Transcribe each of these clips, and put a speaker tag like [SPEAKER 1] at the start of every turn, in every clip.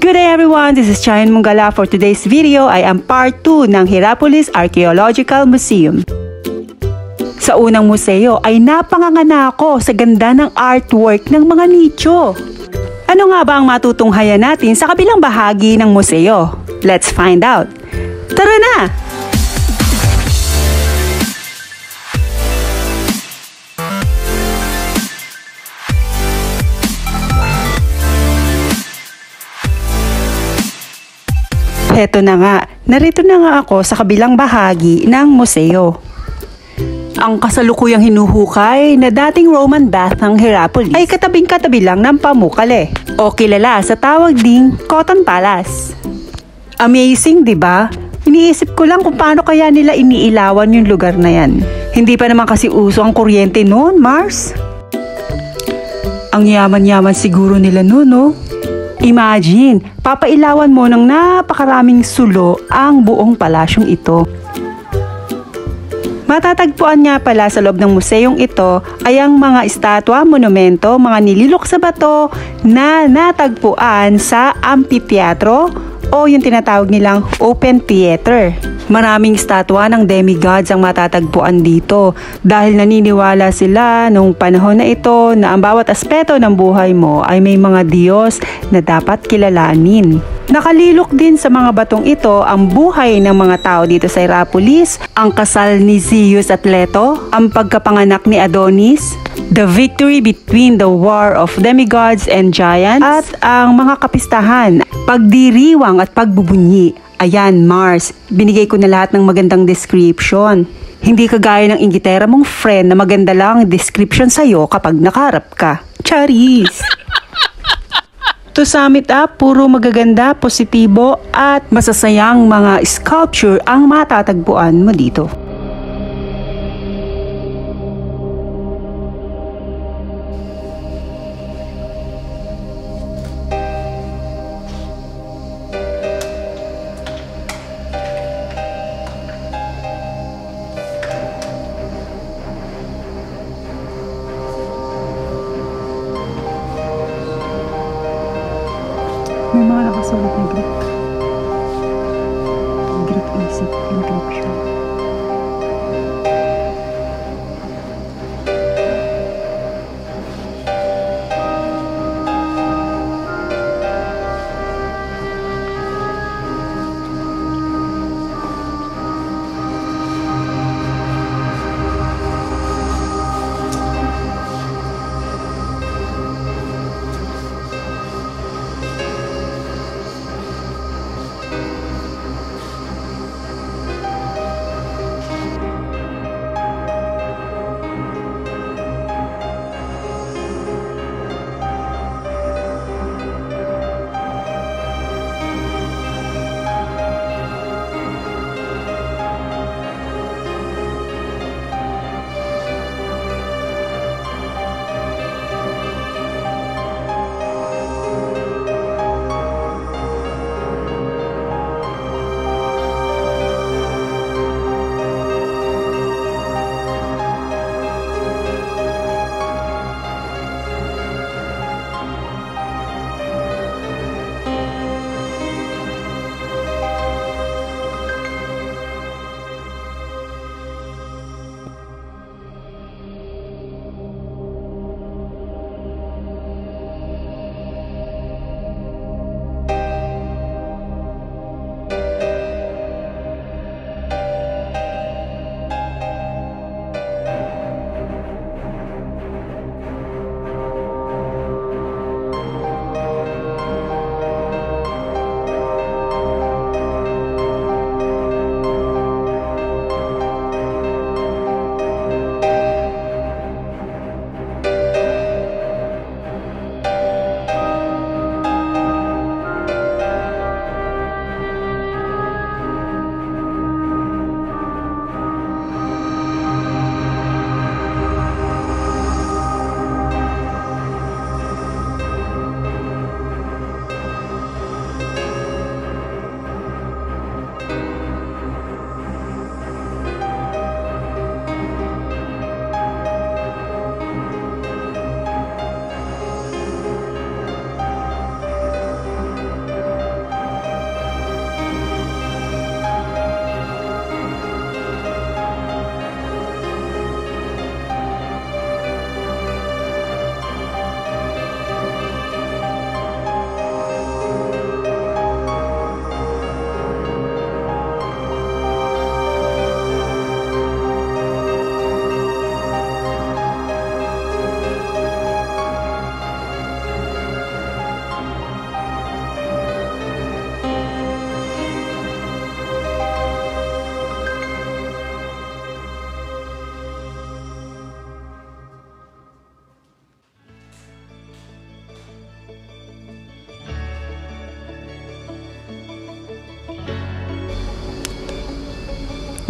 [SPEAKER 1] Good day everyone, this is Chayan Mungala. For today's video ay ang part 2 ng Hierapolis Archaeological Museum. Sa unang museo ay napanganga ako sa ganda ng artwork ng mga nicho. Ano nga ba ang matutunghayan natin sa kabilang bahagi ng museo? Let's find out. Tara na! Heto na nga, narito na nga ako sa kabilang bahagi ng museo. Ang kasalukuyang hinuhukay na dating Roman bath ng Hierapolis ay katabing-katabi lang ng Pamukkale o kilala sa tawag ding Cotton Palace. Amazing, di ba? Iniisip ko lang kung paano kaya nila iniilawan yung lugar na yan. Hindi pa naman kasi uso ang kuryente noon, Mars. Ang yaman-yaman siguro nila noon, no? Imagine, papailawan mo ng napakaraming sulo ang buong palasyong ito. Matatagpuan nga pala sa loob ng museong ito ay ang mga estatwa, monumento, mga nililok sa bato na natagpuan sa amphitheatro o yung tinatawag nilang open theater. Maraming estatwa ng demigods ang matatagpuan dito dahil naniniwala sila nung panahon na ito na ang bawat aspeto ng buhay mo ay may mga Diyos na dapat kilalanin. Nakalilok din sa mga batong ito ang buhay ng mga tao dito sa Hierapolis, ang kasal ni Zeus at Leto, ang pagkapanganak ni Adonis, the victory between the war of demigods and giants, at ang mga kapistahan, pagdiriwang at pagbubunyi. Ayan, Mars, binigay ko na lahat ng magandang description. Hindi kagaya ng inggitera mong friend na maganda lang ang description sa'yo kapag nakaharap ka. Charis! To sum it up, puro magaganda, positibo at masasayang mga sculpture ang matatagpuan mo dito. May mga nakasulat na Greek. Greek inscription.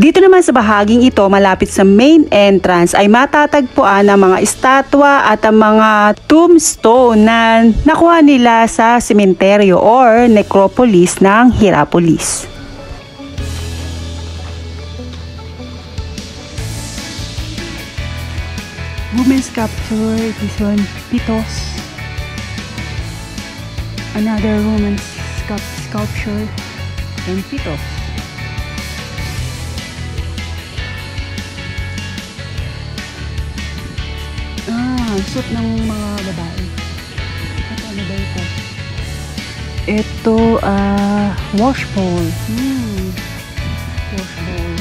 [SPEAKER 1] Dito naman sa bahaging ito, malapit sa main entrance, ay matatagpuan ang mga estatwa at ang mga tombstone na nakuha nila sa sementeryo or necropolis ng Hierapolis. Women's sculpture, this one, Pitos. Another woman's sculpture, and Pitos. Suot ng mga babae. Ano ba ito? Ito, wash bowl. Wash bowl.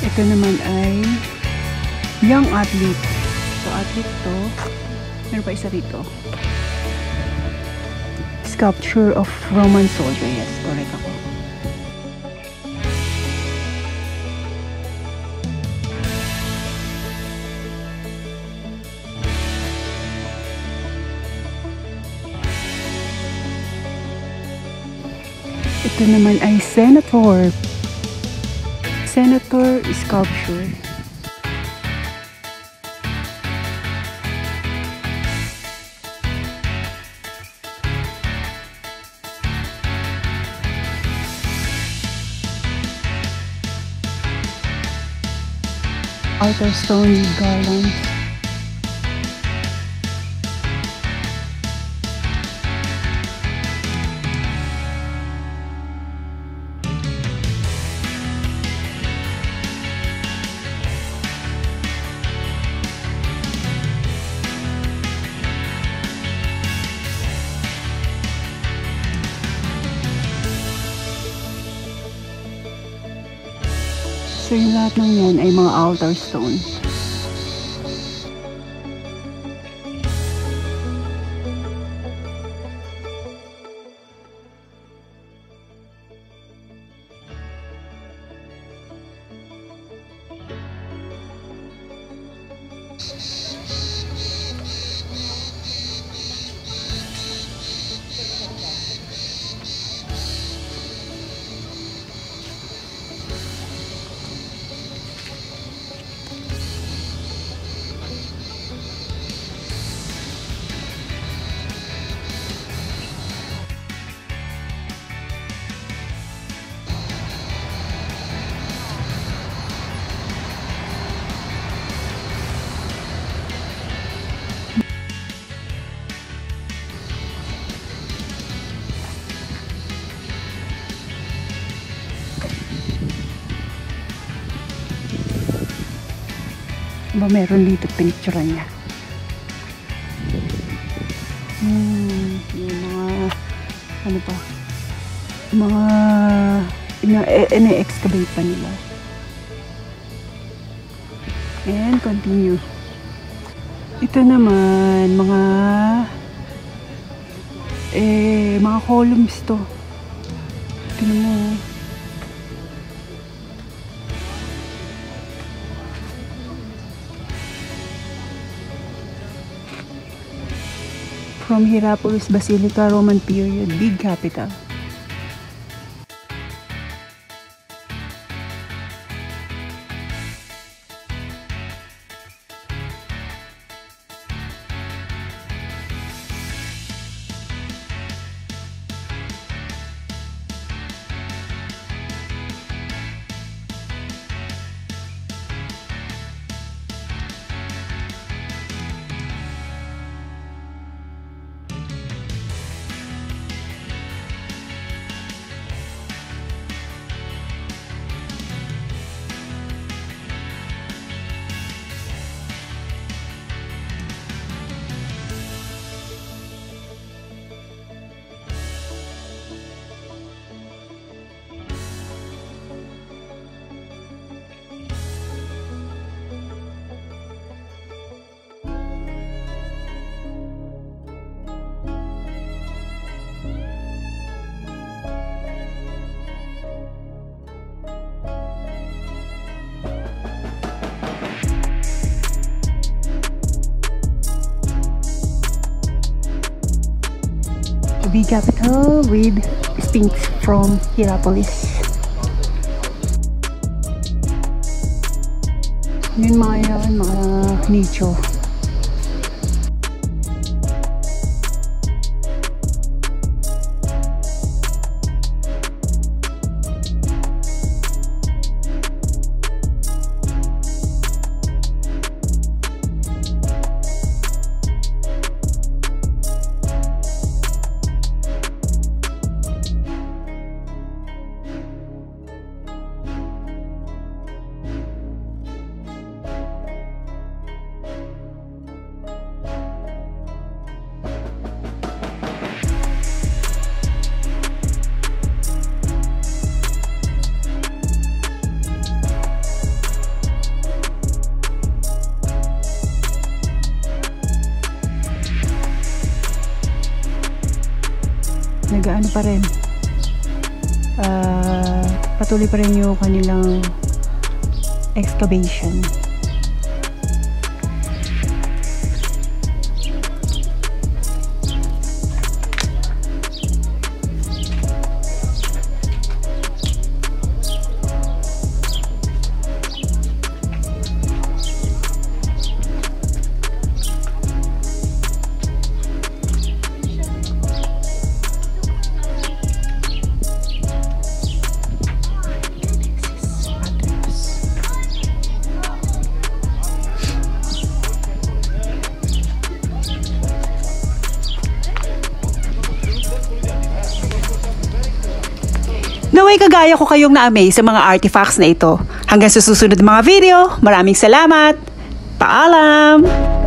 [SPEAKER 1] Ito naman ay young athlete. So, athlete to. Meron pa isa rito. Sculpture of Roman soldier. Yes, correct ako. Ito naman ay senator. Senator sculpture. Altar stone garland. So yung lahat ng yan ay mga altar stone. Ba meron dito pinicturean niya. Yung mga ano pa, mga ina-excavate pa nila. And continue. Ito naman mga mga columns to. Tingnan mo. From Hierapolis Basilica, Roman period, big capital. the capital with Sphinx from Hierapolis. Yun mga nicho. Nagaano pa rin, patuloy pa rin yung kanilang excavation. Naway kagaya ko kayong na-amaze sa mga artifacts na ito. Hanggang sa susunod mga video, maraming salamat! Paalam!